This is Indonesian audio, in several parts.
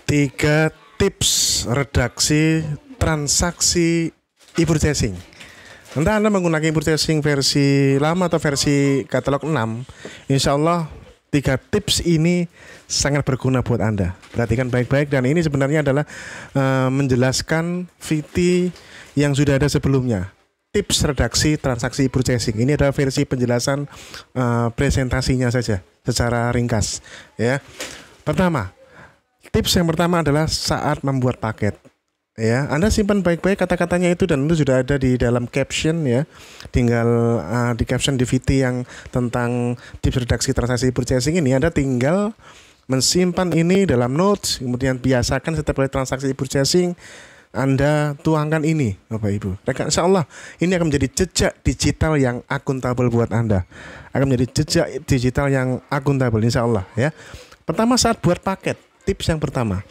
Tiga tips redaksi transaksi e-purchasing. Entah Anda menggunakan e-purchasing versi lama atau versi katalog 6, insya Allah 3 tips ini sangat berguna buat Anda. Perhatikan baik-baik, dan ini sebenarnya adalah menjelaskan VT yang sudah ada sebelumnya. Tips redaksi transaksi e-purchasing ini adalah versi penjelasan presentasinya saja secara ringkas ya. Tips yang pertama adalah saat membuat paket. Ya, Anda simpan baik-baik kata-katanya itu, dan itu sudah ada di dalam caption ya. Tinggal di caption di VT yang tentang tips redaksi transaksi purchasing ini, Anda tinggal mensimpan ini dalam notes, kemudian biasakan setiap kali transaksi purchasing Anda tuangkan ini, Bapak Ibu. Insya Allah ini akan menjadi jejak digital yang akuntabel buat Anda. Akan menjadi jejak digital yang akuntabel, insya Allah ya. Pertama, saat buat paket, tips yang pertama,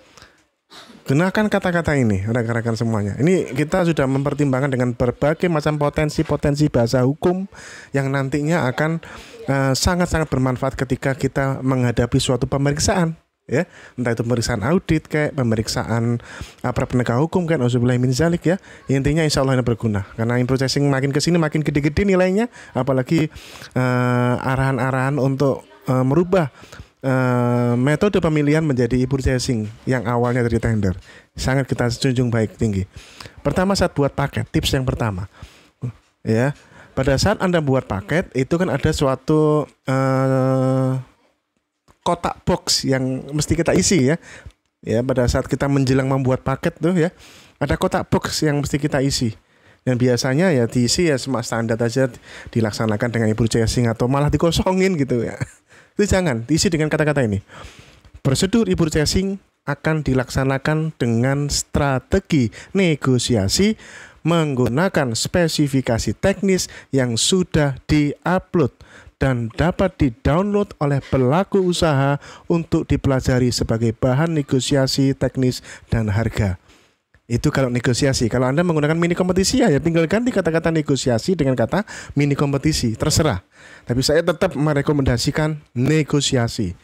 gunakan kata-kata ini, rekan-rekan semuanya. Ini kita sudah mempertimbangkan dengan berbagai macam potensi-potensi bahasa hukum yang nantinya akan sangat-sangat bermanfaat ketika kita menghadapi suatu pemeriksaan. Ya, entah itu pemeriksaan audit, kayak pemeriksaan aparat penegak hukum, kan, auzubillahi min dzalik ya. Intinya insya Allah ini berguna, karena e-purchasing makin kesini makin gede-gede nilainya, apalagi arahan-arahan untuk merubah metode pemilihan menjadi e-purchasing yang awalnya dari tender. Sangat kita junjung baik tinggi. Pertama, saat buat paket, tips yang pertama ya, pada saat Anda buat paket itu kan ada suatu kotak box yang mesti kita isi ya. Ya, pada saat kita menjelang membuat paket tuh ya, ada kotak box yang mesti kita isi. Dan biasanya ya diisi ya semua standar aja, dilaksanakan dengan e-purchasing atau malah dikosongin gitu ya. Itu jangan, diisi dengan kata-kata ini. Prosedur e-purchasing akan dilaksanakan dengan strategi negosiasi menggunakan spesifikasi teknis yang sudah di-upload dan dapat di-download oleh pelaku usaha untuk dipelajari sebagai bahan negosiasi teknis dan harga. Itu kalau negosiasi. Kalau Anda menggunakan mini kompetisi ya tinggal ganti kata-kata negosiasi dengan kata mini kompetisi, terserah. Tapi saya tetap merekomendasikan negosiasi.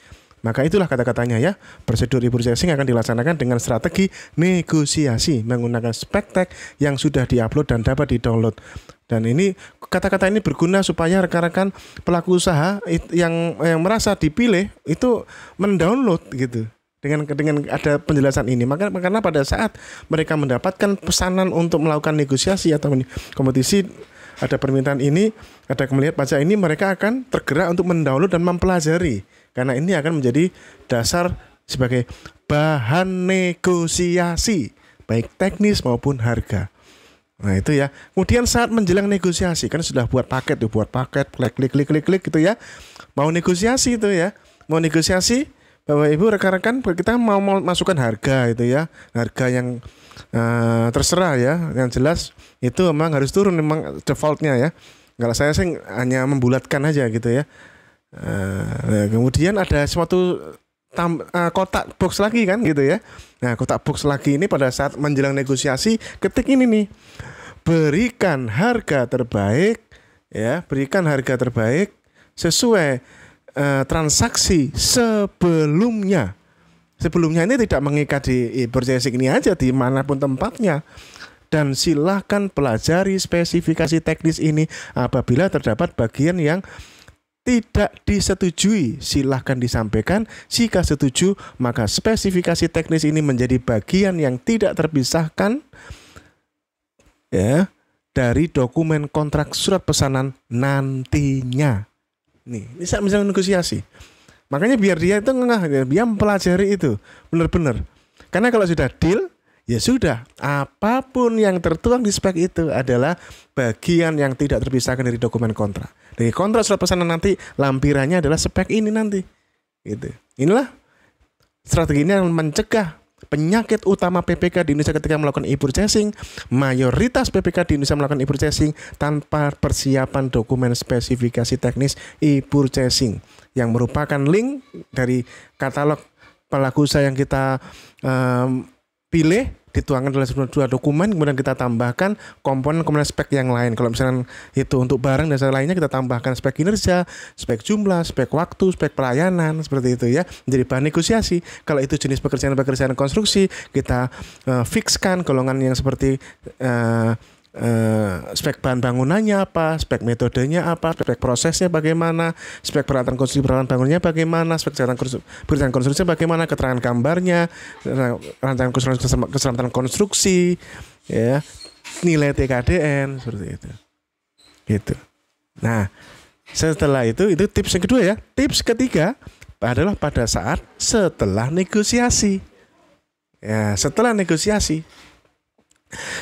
Maka itulah kata-katanya ya. Prosedur e-purchasing akan dilaksanakan dengan strategi negosiasi menggunakan spek tek yang sudah di-upload dan dapat di-download. Dan ini kata-kata ini berguna supaya rekan-rekan pelaku usaha yang merasa dipilih itu mendownload gitu. Dengan ada penjelasan ini, karena pada saat mereka mendapatkan pesanan untuk melakukan negosiasi atau kompetisi, ada permintaan ini, ada melihat pajak ini, mereka akan tergerak untuk mendownload dan mempelajari, karena ini akan menjadi dasar sebagai bahan negosiasi baik teknis maupun harga. Nah itu ya. Kemudian saat menjelang negosiasi, kan sudah buat paket klik gitu ya, mau negosiasi itu ya, mau negosiasi Bapak Ibu rekan-rekan, kita mau masukkan harga itu ya, harga yang terserah ya, yang jelas itu memang harus turun, memang defaultnya ya. Kalau saya sih hanya membulatkan aja gitu ya. Kemudian ada suatu kotak box lagi kan gitu ya. Nah kotak box lagi ini pada saat menjelang negosiasi, ketik ini nih, berikan harga terbaik ya, berikan harga terbaik sesuai transaksi sebelumnya. Sebelumnya ini tidak mengikat di e-purchasing ini aja, dimanapun tempatnya. Dan silahkan pelajari spesifikasi teknis ini. Apabila terdapat bagian yang tidak disetujui, silahkan disampaikan. Jika setuju, maka spesifikasi teknis ini menjadi bagian yang tidak terpisahkan ya dari dokumen kontrak surat pesanan nantinya. Ini saat misalnya negosiasi. Makanya biar dia itu dia mempelajari itu benar-benar. Karena kalau sudah deal, ya sudah, apapun yang tertuang di spek itu adalah bagian yang tidak terpisahkan dari dokumen kontrak. Dari kontrak surat pesanan nanti lampirannya adalah spek ini nanti. Gitu. Inilah strategi ini yang mencegah penyakit utama PPK di Indonesia ketika melakukan e-purchasing. Mayoritas PPK di Indonesia melakukan e-purchasing tanpa persiapan dokumen spesifikasi teknis e-purchasing yang merupakan link dari katalog pelaku usaha yang kita pilih dituangkan dalam sebuah dokumen, kemudian kita tambahkan komponen-komponen spek yang lain. Kalau misalnya itu untuk barang dan lainnya, kita tambahkan spek kinerja, spek jumlah, spek waktu, spek pelayanan, seperti itu ya. Menjadi bahan negosiasi. Kalau itu jenis pekerjaan konstruksi, kita fixkan golongan yang seperti spek bahan bangunannya apa, spek metodenya apa, spek prosesnya bagaimana, spek peralatan konstruksi peralatan bangunannya bagaimana, spek peralatan konstruksi bagaimana, keterangan gambarnya, rancangan keselamatan konstruksi, ya, nilai TKDN seperti itu. Gitu. Nah, setelah itu tips yang kedua ya. Tips ketiga adalah pada saat setelah negosiasi. Ya, setelah negosiasi.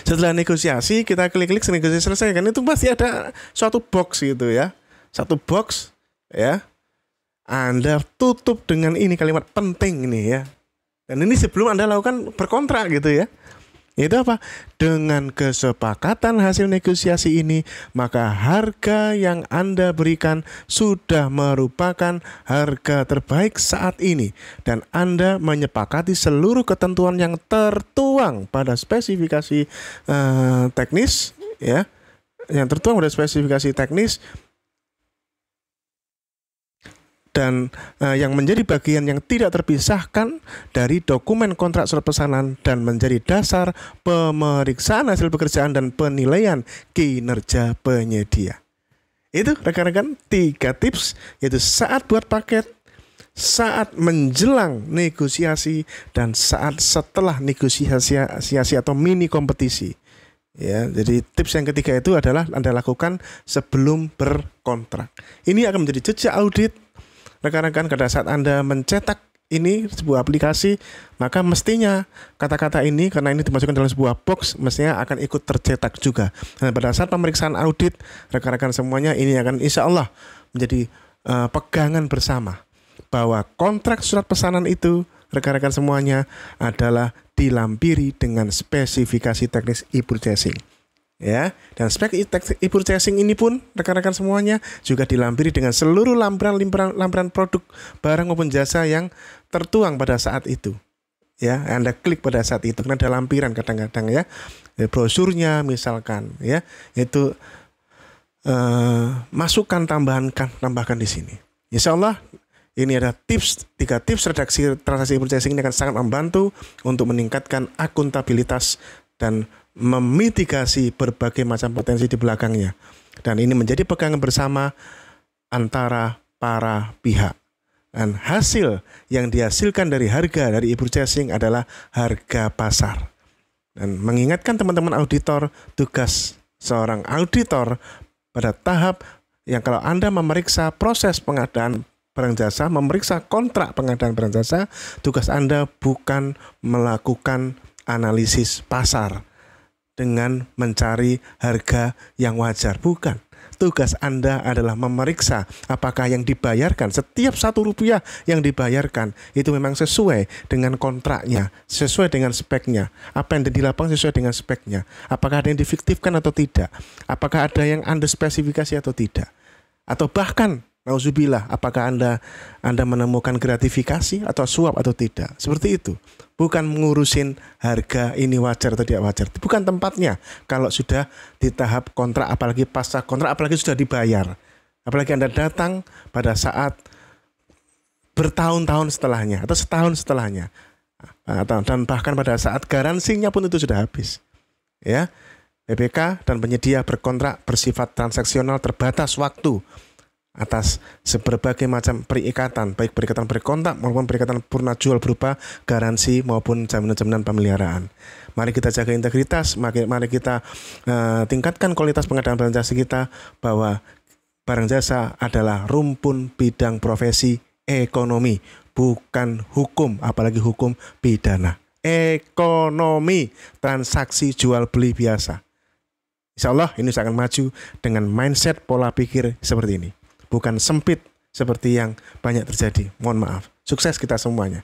Setelah negosiasi kita klik-klik negosiasi selesai kan, itu pasti ada suatu box gitu ya. Satu box ya. Anda tutup dengan ini kalimat penting ini ya. Dan ini sebelum Anda lakukan berkontrak gitu ya. Itu apa? Dengan kesepakatan hasil negosiasi ini, maka harga yang Anda berikan sudah merupakan harga terbaik saat ini. Dan Anda menyepakati seluruh ketentuan yang tertuang pada spesifikasi teknis, ya, yang tertuang pada spesifikasi teknis, dan yang menjadi bagian yang tidak terpisahkan dari dokumen kontrak surat pesanan dan menjadi dasar pemeriksaan hasil pekerjaan dan penilaian kinerja penyedia. Itu rekan-rekan 3 tips, yaitu saat buat paket, saat menjelang negosiasi, dan saat setelah negosiasi atau mini kompetisi. Ya, jadi tips yang ketiga itu adalah Anda lakukan sebelum berkontrak. Ini akan menjadi jejak audit rekan-rekan pada saat Anda mencetak ini sebuah aplikasi, maka mestinya kata-kata ini, karena ini dimasukkan dalam sebuah box, mestinya akan ikut tercetak juga. Dan pada saat pemeriksaan audit, rekan-rekan semuanya, ini akan insya Allah menjadi pegangan bersama bahwa kontrak surat pesanan itu, rekan-rekan semuanya, adalah dilampiri dengan spesifikasi teknis e-purchasing. Ya, dan spek e-purchasing ini pun rekan-rekan semuanya juga dilampiri dengan seluruh lampiran produk barang maupun jasa yang tertuang pada saat itu. Ya, Anda klik pada saat itu, karena ada lampiran kadang-kadang ya, brosurnya misalkan ya, itu masukkan tambahkan di sini. Insya Allah ini ada 3 tips redaksi transaksi e-purchasing ini akan sangat membantu untuk meningkatkan akuntabilitas dan memitigasi berbagai macam potensi di belakangnya. Dan ini menjadi pegangan bersama antara para pihak. Dan hasil yang dihasilkan dari harga dari e-purchasing adalah harga pasar. Dan mengingatkan teman-teman auditor, tugas seorang auditor pada tahap yang kalau Anda memeriksa proses pengadaan barang jasa, memeriksa kontrak pengadaan barang jasa, tugas Anda bukan melakukan analisis pasar dengan mencari harga yang wajar. Bukan. Tugas Anda adalah memeriksa apakah yang dibayarkan, setiap 1 rupiah yang dibayarkan itu memang sesuai dengan kontraknya, sesuai dengan speknya. Apa yang ada di lapangan sesuai dengan speknya. Apakah ada yang difiktifkan atau tidak. Apakah ada yang Anda spesifikasi atau tidak. Atau bahkan nauzubillah, apakah Anda menemukan gratifikasi atau suap atau tidak. Seperti itu. Bukan mengurusin harga ini wajar atau tidak wajar. Bukan tempatnya kalau sudah di tahap kontrak, apalagi pasca kontrak, apalagi sudah dibayar. Apalagi Anda datang pada saat bertahun-tahun setelahnya atau setahun setelahnya. Dan bahkan pada saat garansinya pun itu sudah habis. Ya, BPK dan penyedia berkontrak bersifat transaksional terbatas waktu atas berbagai macam perikatan, baik perikatan berkontrak maupun perikatan purna jual berupa garansi maupun jaminan-jaminan pemeliharaan. Mari kita jaga integritas, mari kita tingkatkan kualitas pengadaan barang jasa kita, bahwa barang jasa adalah rumpun bidang profesi ekonomi, bukan hukum, apalagi hukum pidana. Ekonomi, transaksi jual beli biasa. Insya Allah ini akan maju dengan mindset pola pikir seperti ini. Bukan sempit seperti yang banyak terjadi. Mohon maaf. Sukses kita semuanya.